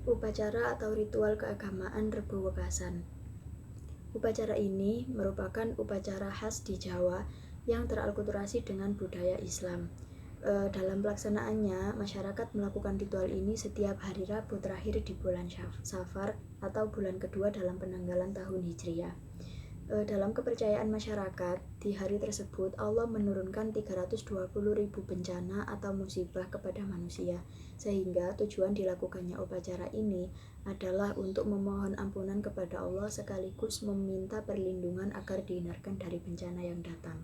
Upacara atau ritual keagamaan Rebo Wekasan. Upacara ini merupakan upacara khas di Jawa yang teralkulturasi dengan budaya Islam. Dalam pelaksanaannya, masyarakat melakukan ritual ini setiap hari Rabu terakhir di bulan Safar atau bulan kedua dalam penanggalan tahun Hijriah. Dalam kepercayaan masyarakat, di hari tersebut Allah menurunkan 320.000 bencana atau musibah kepada manusia, sehingga tujuan dilakukannya upacara ini adalah untuk memohon ampunan kepada Allah sekaligus meminta perlindungan agar dihindarkan dari bencana yang datang.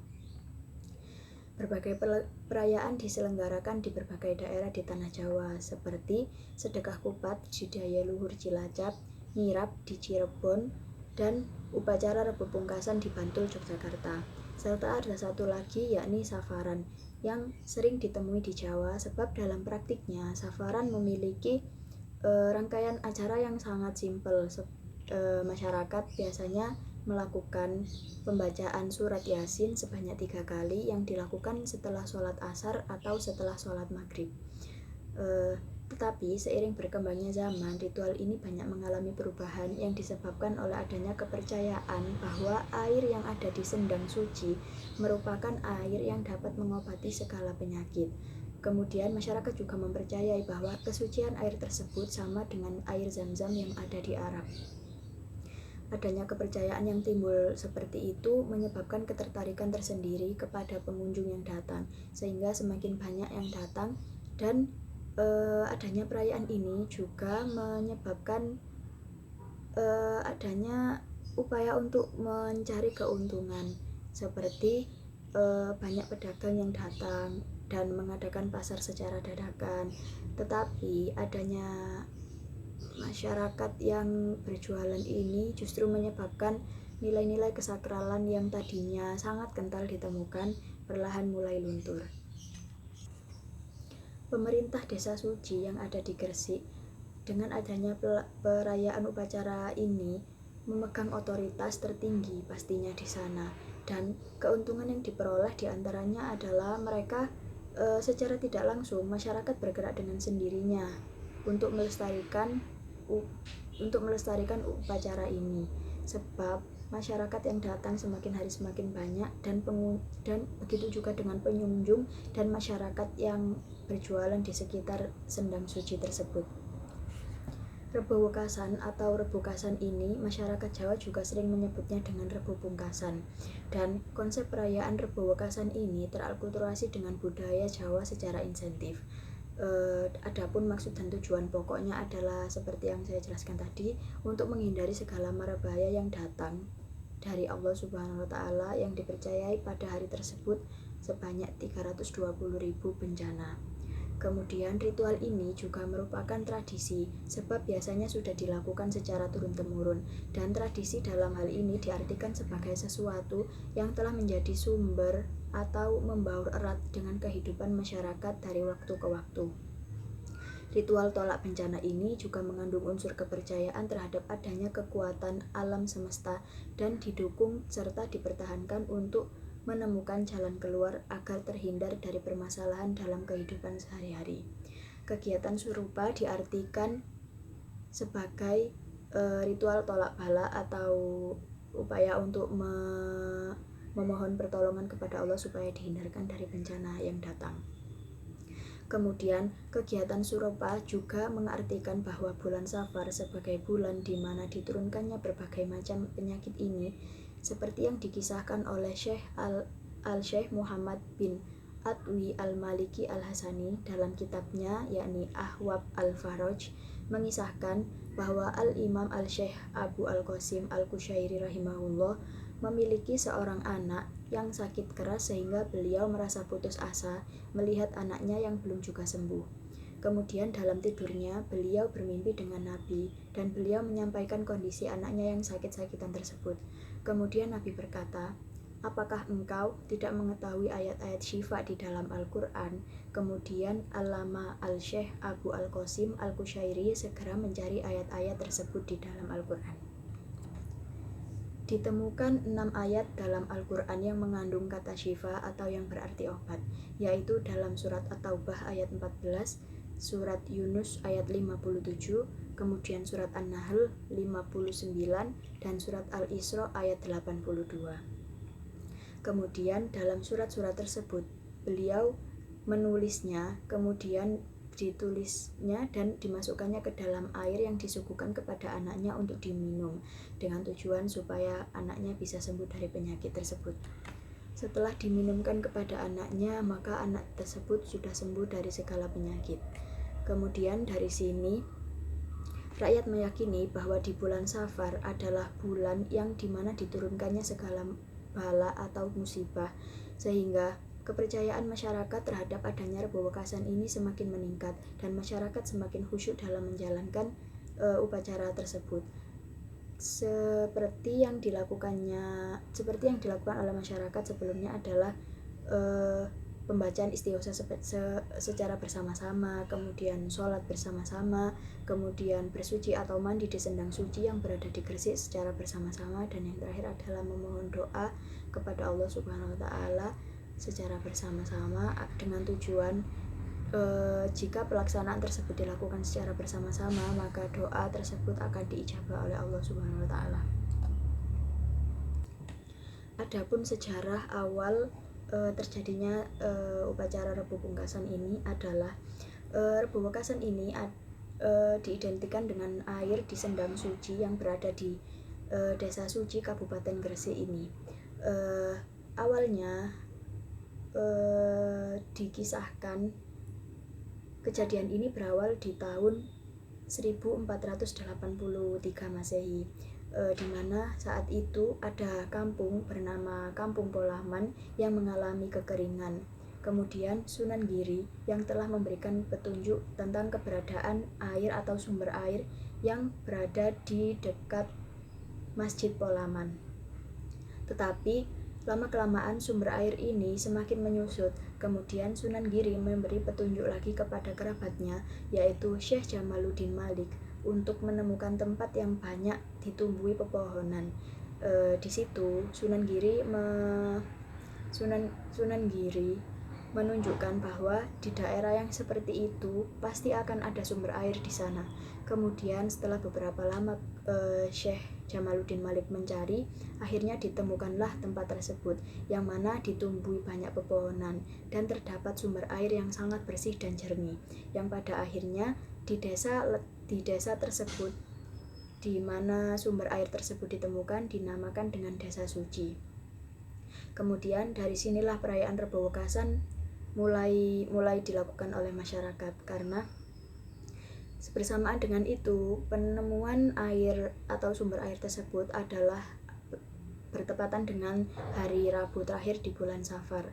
Berbagai perayaan diselenggarakan di berbagai daerah di Tanah Jawa, seperti Sedekah Kupat di Daya Luhur Cilacap, Nyirap di Cirebon, dan upacara Rebo Pungkasan di Bantul, Yogyakarta. Serta ada satu lagi yakni Safaran yang sering ditemui di Jawa, sebab dalam praktiknya Safaran memiliki rangkaian acara yang sangat simpel. Masyarakat biasanya melakukan pembacaan surat Yasin sebanyak 3 kali yang dilakukan setelah sholat asar atau setelah sholat maghrib. Tetapi seiring berkembangnya zaman, ritual ini banyak mengalami perubahan yang disebabkan oleh adanya kepercayaan bahwa air yang ada di sendang suci merupakan air yang dapat mengobati segala penyakit. Kemudian masyarakat juga mempercayai bahwa kesucian air tersebut sama dengan air Zam-Zam yang ada di Arab. Adanya kepercayaan yang timbul seperti itu menyebabkan ketertarikan tersendiri kepada pengunjung yang datang, sehingga semakin banyak yang datang, dan adanya perayaan ini juga menyebabkan adanya upaya untuk mencari keuntungan, seperti banyak pedagang yang datang dan mengadakan pasar secara dadakan. Tetapi adanya masyarakat yang berjualan ini justru menyebabkan nilai-nilai kesakralan yang tadinya sangat kental ditemukan perlahan mulai luntur. Pemerintah Desa Suci yang ada di Gresik dengan adanya perayaan upacara ini memegang otoritas tertinggi pastinya di sana, dan keuntungan yang diperoleh diantaranya adalah mereka secara tidak langsung masyarakat bergerak dengan sendirinya untuk melestarikan upacara ini, sebab masyarakat yang datang semakin hari semakin banyak, dan begitu juga dengan pengunjung dan masyarakat yang berjualan di sekitar sendang suci tersebut. Rebo Wekasan atau Rebokasan ini masyarakat Jawa juga sering menyebutnya dengan Rebo Pungkasan, dan konsep perayaan Rebo Wekasan ini teralkulturasi dengan budaya Jawa secara insentif. Adapun maksud dan tujuan pokoknya adalah seperti yang saya jelaskan tadi, untuk menghindari segala mara bahaya yang datang dari Allah Subhanahu wa Ta'ala yang dipercayai pada hari tersebut sebanyak 320.000 bencana. Kemudian ritual ini juga merupakan tradisi, sebab biasanya sudah dilakukan secara turun-temurun, dan tradisi dalam hal ini diartikan sebagai sesuatu yang telah menjadi sumber atau membaur erat dengan kehidupan masyarakat dari waktu ke waktu. Ritual tolak bencana ini juga mengandung unsur kepercayaan terhadap adanya kekuatan alam semesta dan didukung serta dipertahankan untuk menemukan jalan keluar agar terhindar dari permasalahan dalam kehidupan sehari-hari. Kegiatan serupa diartikan sebagai ritual tolak bala atau upaya untuk memohon pertolongan kepada Allah supaya dihindarkan dari bencana yang datang. Kemudian, kegiatan serupa juga mengartikan bahwa bulan Safar sebagai bulan di mana diturunkannya berbagai macam penyakit ini, seperti yang dikisahkan oleh Syekh Muhammad bin Atwi al-Maliki al-Hasani dalam kitabnya yakni Ahwab al-Faraj, mengisahkan bahwa Al-Imam Al-Syekh Abu Al-Qasim Al-Qushairi rahimahullah memiliki seorang anak yang sakit keras sehingga beliau merasa putus asa melihat anaknya yang belum juga sembuh. Kemudian dalam tidurnya beliau bermimpi dengan Nabi dan beliau menyampaikan kondisi anaknya yang sakit-sakitan tersebut. Kemudian Nabi berkata, "Apakah engkau tidak mengetahui ayat-ayat syifa di dalam Al-Quran?" Kemudian Allama Al-Syekh Abu Al-Qasim Al-Qushairi segera mencari ayat-ayat tersebut di dalam Al-Quran. Ditemukan 6 ayat dalam Al-Quran yang mengandung kata syifa atau yang berarti obat, yaitu dalam surat At-Taubah ayat 14, surat Yunus ayat 57, kemudian surat An-Nahl 59, dan surat Al-Isra ayat 82. Kemudian dalam surat-surat tersebut beliau menulisnya, kemudian ditulisnya dan dimasukkannya ke dalam air yang disuguhkan kepada anaknya untuk diminum, dengan tujuan supaya anaknya bisa sembuh dari penyakit tersebut. Setelah diminumkan kepada anaknya, maka anak tersebut sudah sembuh dari segala penyakit. Kemudian dari sini rakyat meyakini bahwa di bulan Safar adalah bulan yang dimana diturunkannya segala bala atau musibah, sehingga kepercayaan masyarakat terhadap adanya Rebo Wekasan ini semakin meningkat dan masyarakat semakin khusyuk dalam menjalankan upacara tersebut. Seperti yang dilakukan oleh masyarakat sebelumnya adalah pembacaan istighosa secara bersama-sama, kemudian sholat bersama-sama, kemudian bersuci atau mandi di sendang suci yang berada di Gresik secara bersama-sama, dan yang terakhir adalah memohon doa kepada Allah Subhanahu wa Ta'ala secara bersama-sama, dengan tujuan jika pelaksanaan tersebut dilakukan secara bersama-sama, maka doa tersebut akan diijabah oleh Allah Subhanahu wa Ta'ala. Adapun sejarah awal terjadinya upacara Rebo Pungkasan ini adalah Rebo Wekasan ini diidentikan dengan air di sendang suci yang berada di Desa Suci Kabupaten Gresik ini. Awalnya dikisahkan kejadian ini berawal di tahun 1483 Masehi, di mana saat itu ada kampung bernama Kampung Polaman yang mengalami kekeringan. Kemudian Sunan Giri yang telah memberikan petunjuk tentang keberadaan air atau sumber air yang berada di dekat Masjid Polaman. Tetapi lama-kelamaan sumber air ini semakin menyusut. Kemudian Sunan Giri memberi petunjuk lagi kepada kerabatnya, yaitu Syekh Jamaluddin Malik, untuk menemukan tempat yang banyak ditumbuhi pepohonan. Di situ Sunan Giri menunjukkan bahwa di daerah yang seperti itu pasti akan ada sumber air di sana. Kemudian setelah beberapa lama Syekh Jamaluddin Malik mencari, akhirnya ditemukanlah tempat tersebut yang mana ditumbuhi banyak pepohonan dan terdapat sumber air yang sangat bersih dan jernih, yang pada akhirnya di desa tersebut di mana sumber air tersebut ditemukan dinamakan dengan Desa Suci. Kemudian dari sinilah perayaan Rebo Wekasan mulai dilakukan oleh masyarakat, karena bersamaan dengan itu penemuan air atau sumber air tersebut adalah bertepatan dengan hari Rabu terakhir di bulan Safar.